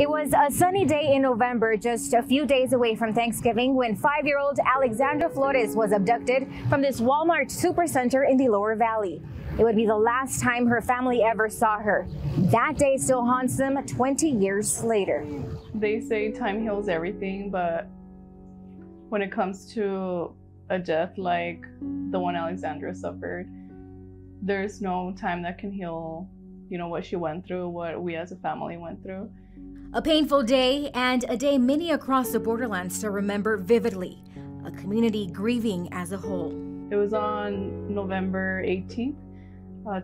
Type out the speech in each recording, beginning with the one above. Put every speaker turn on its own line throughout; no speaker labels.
It was a sunny day in November, just a few days away from Thanksgiving, when 5-year-old Alexandra Flores was abducted from this Walmart supercenter in the Lower Valley. It would be the last time her family ever saw her. That day still haunts them 20 years later.
They say time heals everything, but when it comes to a death like the one Alexandra suffered, there's no time that can heal, what she went through, what we as a family went through.
A painful day, and a day many across the borderlands still remember vividly. A community grieving as a whole.
It was on November 18th,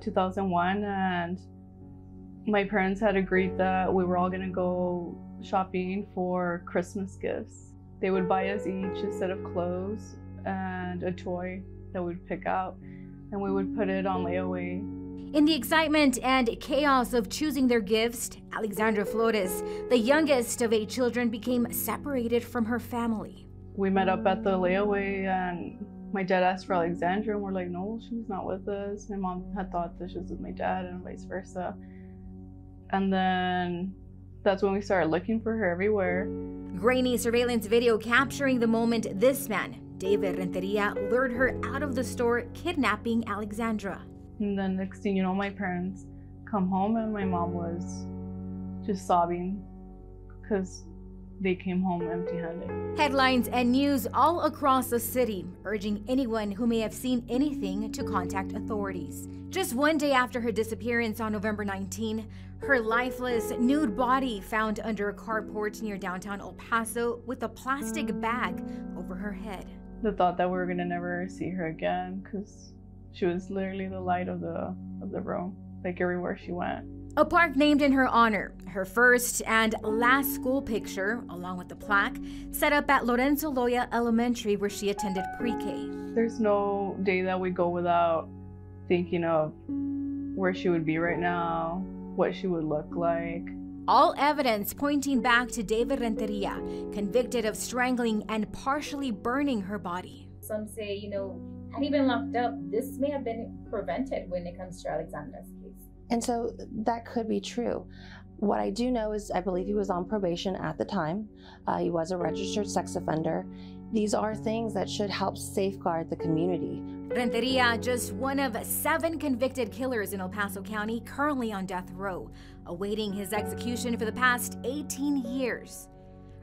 2001, and my parents had agreed that we were all gonna go shopping for Christmas gifts. They would buy us each a set of clothes and a toy that we'd pick out, and we would put it on layaway.
In the excitement and chaos of choosing their gifts, Alexandra Flores, the youngest of 8 children, became separated from her family.
We met up at the layaway, and my dad asked for Alexandra, and we're like, no, she's not with us. My mom had thought that she was with my dad, and vice versa. And then that's when we started looking for her everywhere.
Grainy surveillance video capturing the moment this man, David Renteria, lured her out of the store, kidnapping Alexandra.
And then next thing you know, my parents come home and my mom was just sobbing because they came home empty-handed.
Headlines and news all across the city urging anyone who may have seen anything to contact authorities. Just one day after her disappearance on November 19, her lifeless, nude body found under a carport near downtown El Paso with a plastic bag over her head.
The thought that we were gonna never see her again, because she was literally the light of the room, like everywhere she went.
A park named in her honor, her first and last school picture, along with the plaque, set up at Lorenzo Loya Elementary, where she attended pre-K.
There's no day that we go without thinking of where she would be right now, what she would look like.
All evidence pointing back to David Renteria, convicted of strangling and partially burning her body.
Some say, had he been locked up, this may have been prevented when it comes to Alexandra's case.
And so that could be true. What I do know is I believe he was on probation at the time. He was a registered sex offender. These are things that should help safeguard the community.
Renteria, just one of 7 convicted killers in El Paso County, currently on death row, awaiting his execution for the past 18 years.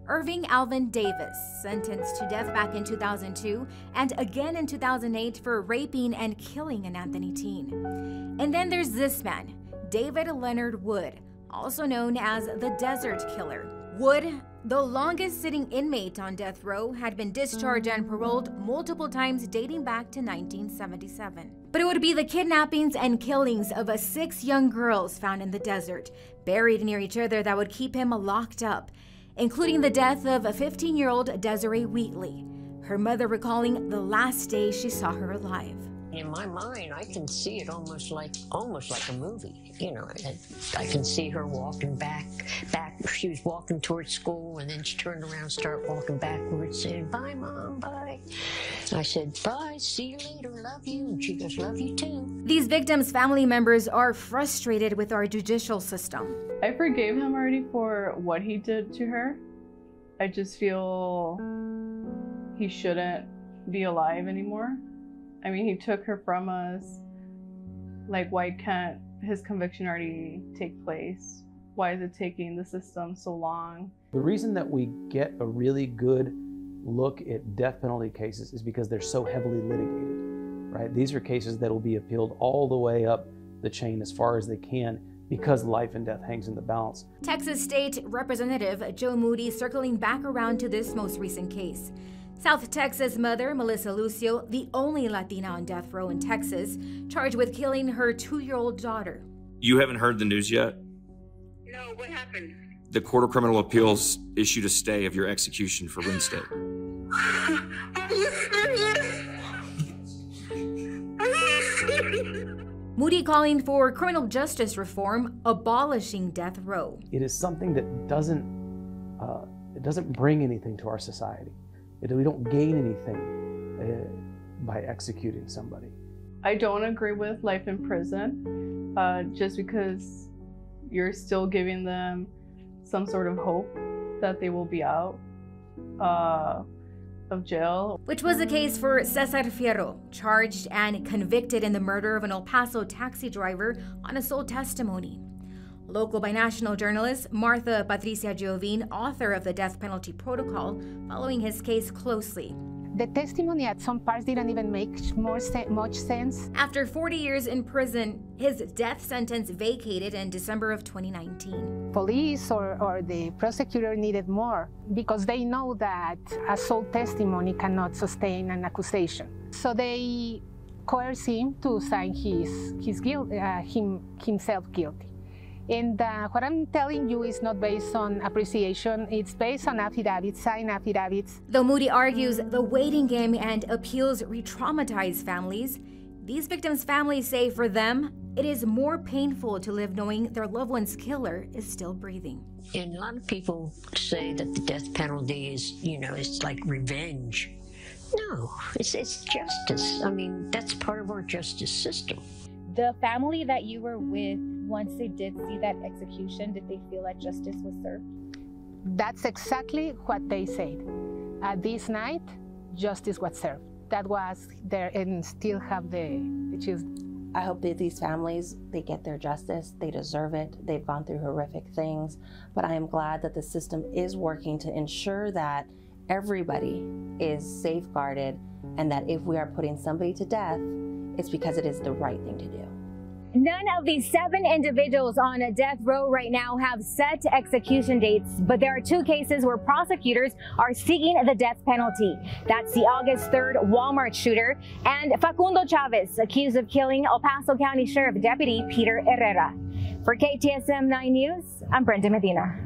Irving Alvin Davis, sentenced to death back in 2002 and again in 2008 for raping and killing an Anthony teen. And then there's this man, David Leonard Wood, also known as the Desert Killer. Wood, the longest sitting inmate on death row, had been discharged and paroled multiple times dating back to 1977. But it would be the kidnappings and killings of 6 young girls found in the desert, buried near each other, that would keep him locked up, including the death of 15-year-old Desiree Wheatley, her mother recalling the last day she saw her alive.
In my mind, I can see it almost like a movie. I can see her walking back. She was walking towards school, and then she turned around, started walking backwards, saying, "Bye, Mom, bye." I said, "Bye, see you later, love you." And she goes, "Love you too."
These victims' family members are frustrated with our judicial system.
I forgave him already for what he did to her. I just feel he shouldn't be alive anymore. I mean, he took her from us. Like, why can't his conviction already take place? Why is it taking the system so long?
The reason that we get a really good look at death penalty cases is because they're so heavily litigated, right? These are cases that will be appealed all the way up the chain as far as they can, because life and death hangs in the balance.
Texas State Representative Joe Moody circling back around to this most recent case. South Texas mother Melissa Lucio, the only Latina on death row in Texas, charged with killing her 2-year-old daughter.
You haven't heard the news yet?
No, what happened?
The Court of Criminal Appeals issued a stay of your execution for reinstate.
Are you serious? Are you serious?
Moody calling for criminal justice reform, abolishing death row.
It is something that doesn't bring anything to our society. We don't gain anything by executing somebody.
I don't agree with life in prison, just because you're still giving them some sort of hope that they will be out of jail.
Which was the case for Cesar Fierro, charged and convicted in the murder of an El Paso taxi driver on a sole testimony. Local binational journalist Martha Patricia Giovin, author of the death penalty protocol, following his case closely.
The testimony at some parts didn't even make much sense.
After 40 years in prison, his death sentence vacated in December of 2019.
Police or the prosecutor needed more because they know that a sole testimony cannot sustain an accusation. So they coerced him to sign himself guilty. And what I'm telling you is not based on appreciation, it's based on affidavits, signed affidavits.
Though Moody argues the waiting game and appeals re-traumatize families, these victims' families say for them, it is more painful to live knowing their loved one's killer is still breathing.
And a lot of people say that the death penalty is, it's like revenge. No, it's justice. I mean, that's part of our justice system.
The family that you were with, once they did see that execution, did they feel that justice was served?
That's exactly what they said. This night, justice was served. That was there, and still have the choose.
I hope that these families, they get their justice. They deserve it. They've gone through horrific things. But I am glad that the system is working to ensure that everybody is safeguarded, and that if we are putting somebody to death, it's because it is the right thing to do.
None of these 7 individuals on death row right now have set execution dates, but there are 2 cases where prosecutors are seeking the death penalty. That's the August 3rd Walmart shooter and Facundo Chavez, accused of killing El Paso County Sheriff Deputy Peter Herrera. For KTSM 9 News, I'm Brenda Medina.